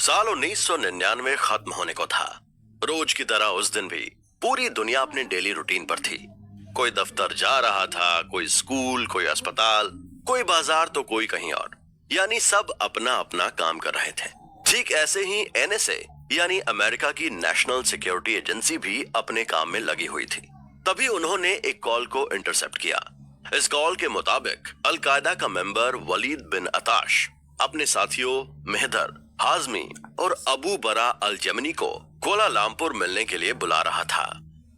साल 1999 खत्म होने को था। रोज की तरह उस दिन भी पूरी दुनिया अपने डेली रूटीन पर थी। कोई दफ्तर जा रहा था, कोई स्कूल, कोई अस्पताल, कोई बाजार तो कोई कहीं और। यानी सब अपना अपना काम कर रहे थे। ठीक ऐसे ही एनएसए यानी अमेरिका की नेशनल सिक्योरिटी एजेंसी भी अपने काम में लगी हुई थी। तभी उन्होंने एक कॉल को इंटरसेप्ट किया। इस कॉल के मुताबिक अलकायदा का मेंबर वलीद बिन अताश अपने साथियों मेहदर, हाजमी और अबू बरा अल यमनी को कोलालमपुर मिलने के लिए बुला रहा था।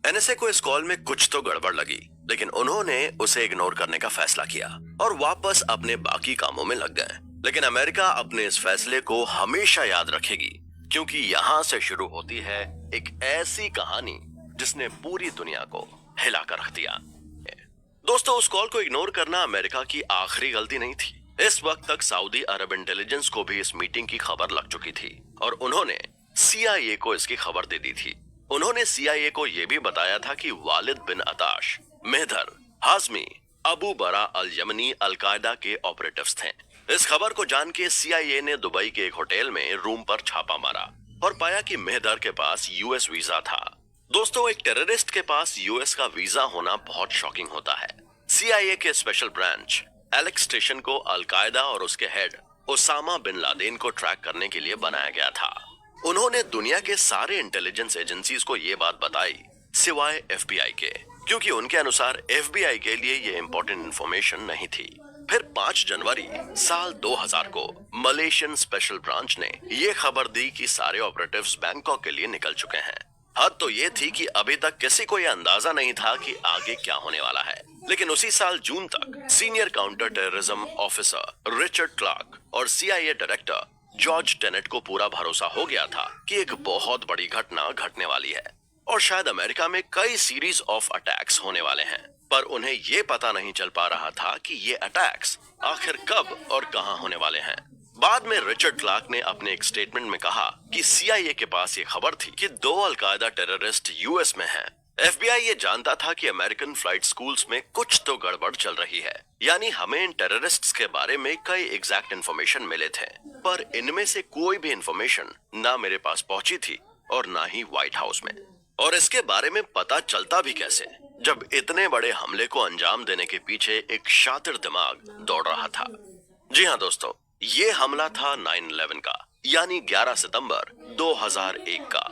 एनएसए को इस कॉल में कुछ तो गड़बड़ लगी, लेकिन उन्होंने उसे इग्नोर करने का फैसला किया और वापस अपने बाकी कामों में लग गए। लेकिन अमेरिका अपने इस फैसले को हमेशा याद रखेगी, क्योंकि यहाँ से शुरू होती है एक ऐसी कहानी जिसने पूरी दुनिया को हिलाकर रख दिया। दोस्तों, उस कॉल को इग्नोर करना अमेरिका की आखिरी गलती नहीं थी। इस वक्त तक सऊदी अरब इंटेलिजेंस को भी इस मीटिंग की खबर लग चुकी थी और उन्होंने सीआईए को इसकी खबर दे दी थी। उन्होंने सीआईए को यह भी बताया था कि वालिद बिन अताश, मेहदर, हाजमी, अबू बरा अल यमनी अलकायदा के ऑपरेटिव्स थे। इस खबर को जान के सीआईए ने दुबई के एक होटल में रूम पर छापा मारा और पाया कि मेहदर के पास यूएस वीजा था। दोस्तों, एक टेररिस्ट के पास यूएस का वीजा होना बहुत शॉकिंग होता है। सीआईए के स्पेशल ब्रांच एलेक्स स्टेशन को अलकायदा और उसके हेड ओसामा बिन लादेन को ट्रैक करने के लिए बनाया गया था। उन्होंने दुनिया के सारे इंटेलिजेंस एजेंसीज को ये बात बताई, सिवाय एफबीआई के, क्योंकि उनके अनुसार एफबीआई के लिए ये इंपॉर्टेंट इंफॉर्मेशन नहीं थी। फिर 5 जनवरी साल 2000 को मलेशियन स्पेशल ब्रांच ने ये खबर दी कि सारे ऑपरेटिव्स बैंकॉक के लिए निकल चुके हैं। हद तो ये थी कि अभी तक किसी को यह अंदाजा नहीं था कि आगे क्या होने वाला है। लेकिन उसी साल जून तक senior counter terrorism officer Richard Clarke और सीआईए डायरेक्टर जॉर्ज टेनेट को पूरा भरोसा हो गया था कि एक बहुत बड़ी घटना घटने वाली है और शायद अमेरिका में कई सीरीज ऑफ अटैक्स होने वाले हैं। पर उन्हें ये पता नहीं चल पा रहा था कि ये अटैक्स आखिर कब और कहां होने वाले हैं। बाद में रिचर्ड क्लार्क ने अपने एक स्टेटमेंट में कहा कि सीआईए के पास ये खबर थी कि 2 अलकायदा टेररिस्ट यूएस में हैं। एफबीआई ये जानता था कि अमेरिकन फ्लाइट स्कूल्स में कुछ तो गड़बड़ चल रही है। यानी हमें इन टेररिस्ट्स के बारे में कई एग्जैक्ट इन्फॉर्मेशन मिले थे, पर इनमें से कोई भी इन्फॉर्मेशन ना मेरे पास पहुंची थी और ना ही व्हाइट हाउस में। और इसके बारे में पता चलता भी कैसे, जब इतने बड़े हमले को अंजाम देने के पीछे एक शातिर दिमाग दौड़ रहा था। जी हाँ दोस्तों, ये हमला था 9/11 का, यानी 11 सितंबर 2001 का,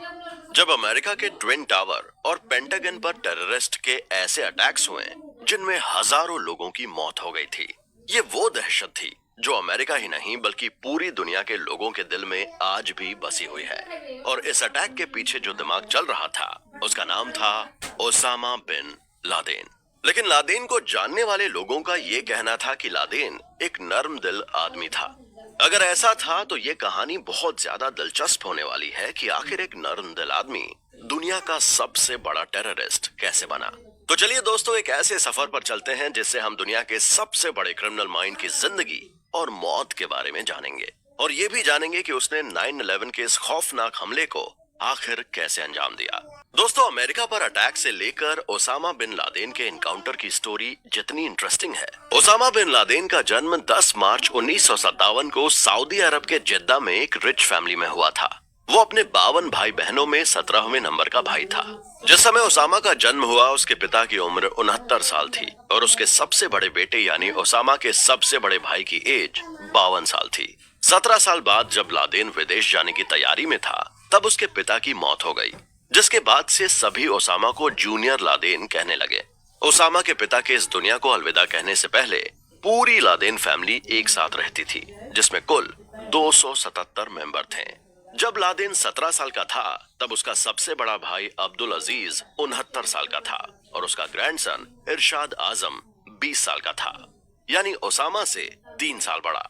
जब अमेरिका के ट्विन टावर और पेंटागन पर टेररिस्ट के ऐसे अटैक्स हुए जिनमें हजारों लोगों की मौत हो गई थी। ये वो दहशत थी जो अमेरिका ही नहीं बल्कि पूरी दुनिया के लोगों के दिल में आज भी बसी हुई है। और इस अटैक के पीछे जो दिमाग चल रहा था उसका नाम था ओसामा बिन लादेन। लेकिन लादेन को जानने वाले लोगों का ये कहना था कि लादेन एक नर्म दिल आदमी था। अगर ऐसा था तो ये कहानी बहुत ज्यादा दिलचस्प होने वाली है कि आखिर एक नर्म दिल आदमी दुनिया का सबसे बड़ा टेररिस्ट कैसे बना। तो चलिए दोस्तों, एक ऐसे सफर पर चलते हैं जिससे हम दुनिया के सबसे बड़े क्रिमिनल माइंड की जिंदगी और मौत के बारे में जानेंगे और ये भी जानेंगे कि उसने 9/11 के इस खौफनाक हमले को आखिर कैसे अंजाम दिया। दोस्तों, अमेरिका पर अटैक से लेकर ओसामा बिन लादेन के एनकाउंटर की स्टोरी जितनी इंटरेस्टिंग है। ओसामा बिन लादेन का जन्म 10 मार्च 1957 को सऊदी अरब के जिद्दा में एक रिच फैमिली में हुआ था। वो अपने 52 भाई बहनों में 17वें नंबर का भाई था। जिस समय ओसामा का जन्म हुआ उसके पिता की उम्र 69 साल थी और उसके सबसे बड़े बेटे यानी ओसामा के सबसे बड़े भाई की एज 52 साल थी। 17 साल बाद जब लादेन विदेश जाने की तैयारी में था तब उसके पिता की मौत हो गई, जिसके बाद से सभी ओसामा को जूनियर लादेन कहने लगे। ओसामा के पिता के इस दुनिया को अलविदा कहने से पहले पूरी लादेन फैमिली एक साथ रहती थी, जिसमें कुल 277 मेंबर थे। जब लादेन 17 साल का था तब उसका सबसे बड़ा भाई अब्दुल अजीज 69 साल का था और उसका ग्रैंडसन इरशाद आजम 20 साल का था, यानी ओसामा से 3 साल बड़ा।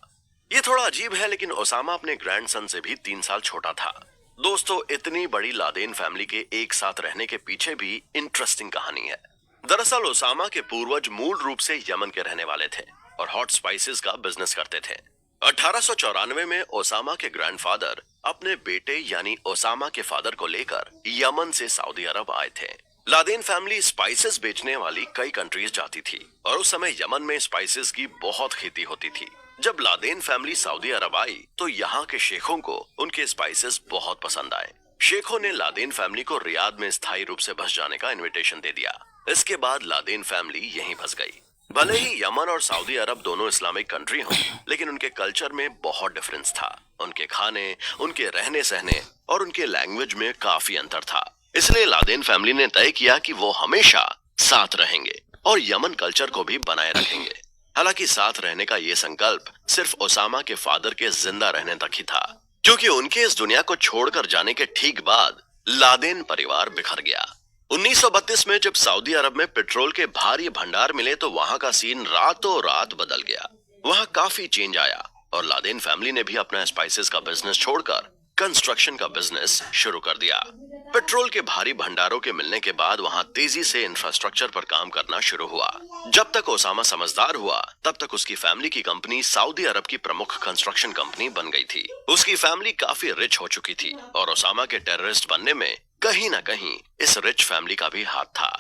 ये थोड़ा अजीब है, लेकिन ओसामा अपने ग्रैंडसन से भी 3 साल छोटा था। दोस्तों, इतनी बड़ी लादेन फैमिली के एक साथ रहने के पीछे भी इंटरेस्टिंग कहानी है। दरअसल ओसामा के पूर्वज मूल रूप से यमन के रहने वाले थे और हॉट स्पाइसेस का बिजनेस करते थे। 1894 में ओसामा के ग्रैंडफादर अपने बेटे यानी ओसामा के फादर को लेकर यमन से सऊदी अरब आए थे। लादेन फैमिली स्पाइसेस बेचने वाली कई कंट्रीज जाती थी और उस समय यमन में स्पाइसेस की बहुत खेती होती थी। जब लादेन फैमिली सऊदी अरब आई तो यहाँ के शेखों को उनके स्पाइसेस बहुत पसंद आए। शेखों ने लादेन फैमिली को रियाद में स्थायी रूप से बस जाने का इनविटेशन दे दिया। इसके बाद लादेन फैमिली यहीं बस गई। भले ही यमन और सऊदी अरब दोनों इस्लामिक कंट्री हों, लेकिन उनके कल्चर में बहुत डिफरेंस था। उनके खाने, उनके रहने सहने और उनके लैंग्वेज में काफी अंतर था। इसलिए लादेन फैमिली ने तय किया कि वो हमेशा साथ रहेंगे और यमन कल्चर को भी बनाए रखेंगे। हालांकि साथ रहने का ये संकल्प सिर्फ ओसामा के फादर के जिंदा रहने तक ही था, क्योंकि उनके इस दुनिया को छोड़कर जाने के ठीक बाद लादेन परिवार बिखर गया। 1932 में जब सऊदी अरब में पेट्रोल के भारी भंडार मिले तो वहां का सीन रातों रात बदल गया। वहां काफी चेंज आया और लादेन फैमिली ने भी अपना स्पाइसेस का बिजनेस छोड़कर कंस्ट्रक्शन का बिजनेस शुरू कर दिया। पेट्रोल के भारी भंडारों के मिलने के बाद वहां तेजी से इंफ्रास्ट्रक्चर पर काम करना शुरू हुआ। जब तक ओसामा समझदार हुआ तब तक उसकी फैमिली की कंपनी सऊदी अरब की प्रमुख कंस्ट्रक्शन कंपनी बन गई थी। उसकी फैमिली काफी रिच हो चुकी थी और ओसामा के टेररिस्ट बनने में कहीं ना कहीं इस रिच फैमिली का भी हाथ था।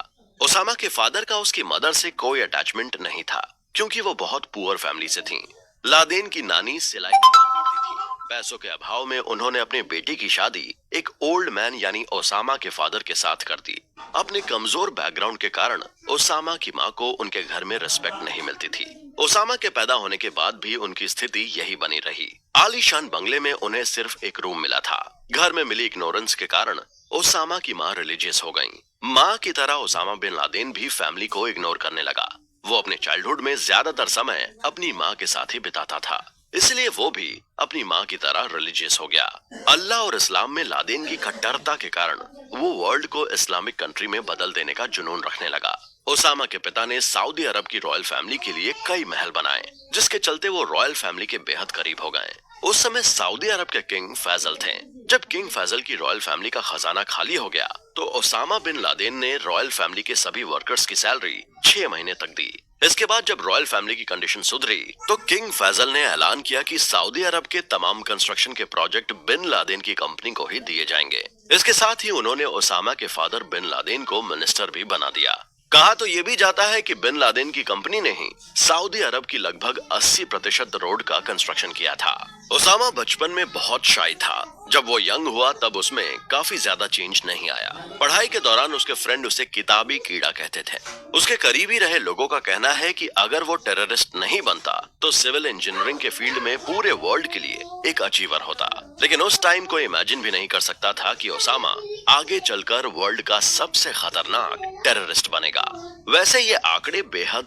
ओसामा के फादर का उसकी मदर से कोई अटैचमेंट नहीं था, क्योंकि वो बहुत पुअर फैमिली से थी। लादेन की नानी सिलाई का काम करती थी। पैसों के अभाव में उन्होंने अपनी बेटी की शादी एक ओल्ड मैन यानी ओसामा के फादर के साथ कर दी। अपने कमजोर बैकग्राउंड के कारण ओसामा की माँ को उनके घर में रिस्पेक्ट नहीं मिलती थी। ओसामा के पैदा होने के बाद भी उनकी स्थिति यही बनी रही। आलीशान बंगले में उन्हें सिर्फ एक रूम मिला था। घर में मिली इग्नोरेंस के कारण ओसामा की माँ रिलीजियस हो गईं। माँ की तरह ओसामा बिन लादेन भी फैमिली को इग्नोर करने लगा। वो अपने चाइल्डहुड में ज्यादातर समय अपनी माँ के साथ ही बिताता था, इसलिए वो भी अपनी माँ की तरह रिलीजियस हो गया। अल्लाह और इस्लाम में लादेन की कट्टरता के कारण वो वर्ल्ड को इस्लामिक कंट्री में बदल देने का जुनून रखने लगा। ओसामा के पिता ने सऊदी अरब की रॉयल फैमिली के लिए कई महल बनाए, जिसके चलते वो रॉयल फैमिली के बेहद करीब हो गए। उस समय सऊदी अरब के किंग फैजल थे। जब किंग फैजल की रॉयल फैमिली का खजाना खाली हो गया तो ओसामा बिन लादेन ने रॉयल फैमिली के सभी वर्कर्स की सैलरी 6 महीने तक दी। इसके बाद जब रॉयल फैमिली की कंडीशन सुधरी तो किंग फैजल ने ऐलान किया कि सऊदी अरब के तमाम कंस्ट्रक्शन के प्रोजेक्ट बिन लादेन की कंपनी को ही दिए जाएंगे। इसके साथ ही उन्होंने ओसामा के फादर बिन लादेन को मिनिस्टर भी बना दिया। कहा तो ये भी जाता है कि बिन लादेन की कंपनी ने ही सऊदी अरब की लगभग 80% रोड का कंस्ट्रक्शन किया था। ओसामा बचपन में बहुत शाई था। जब वो यंग हुआ तब उसमें काफी ज्यादा चेंज नहीं आया। पढ़ाई के दौरान उसके फ्रेंड उसे किताबी कीड़ा कहते थे। उसके करीबी रहे लोगों का कहना है कि अगर वो टेररिस्ट नहीं बनता तो सिविल इंजीनियरिंग के फील्ड में पूरे वर्ल्ड के लिए एक अचीवर होता। लेकिन उस टाइम कोई इमेजिन भी नहीं कर सकता था कि ओसामा आगे चलकर वर्ल्ड का सबसे खतरनाक टेररिस्ट बनेगा। वैसे ये आंकड़े बेहद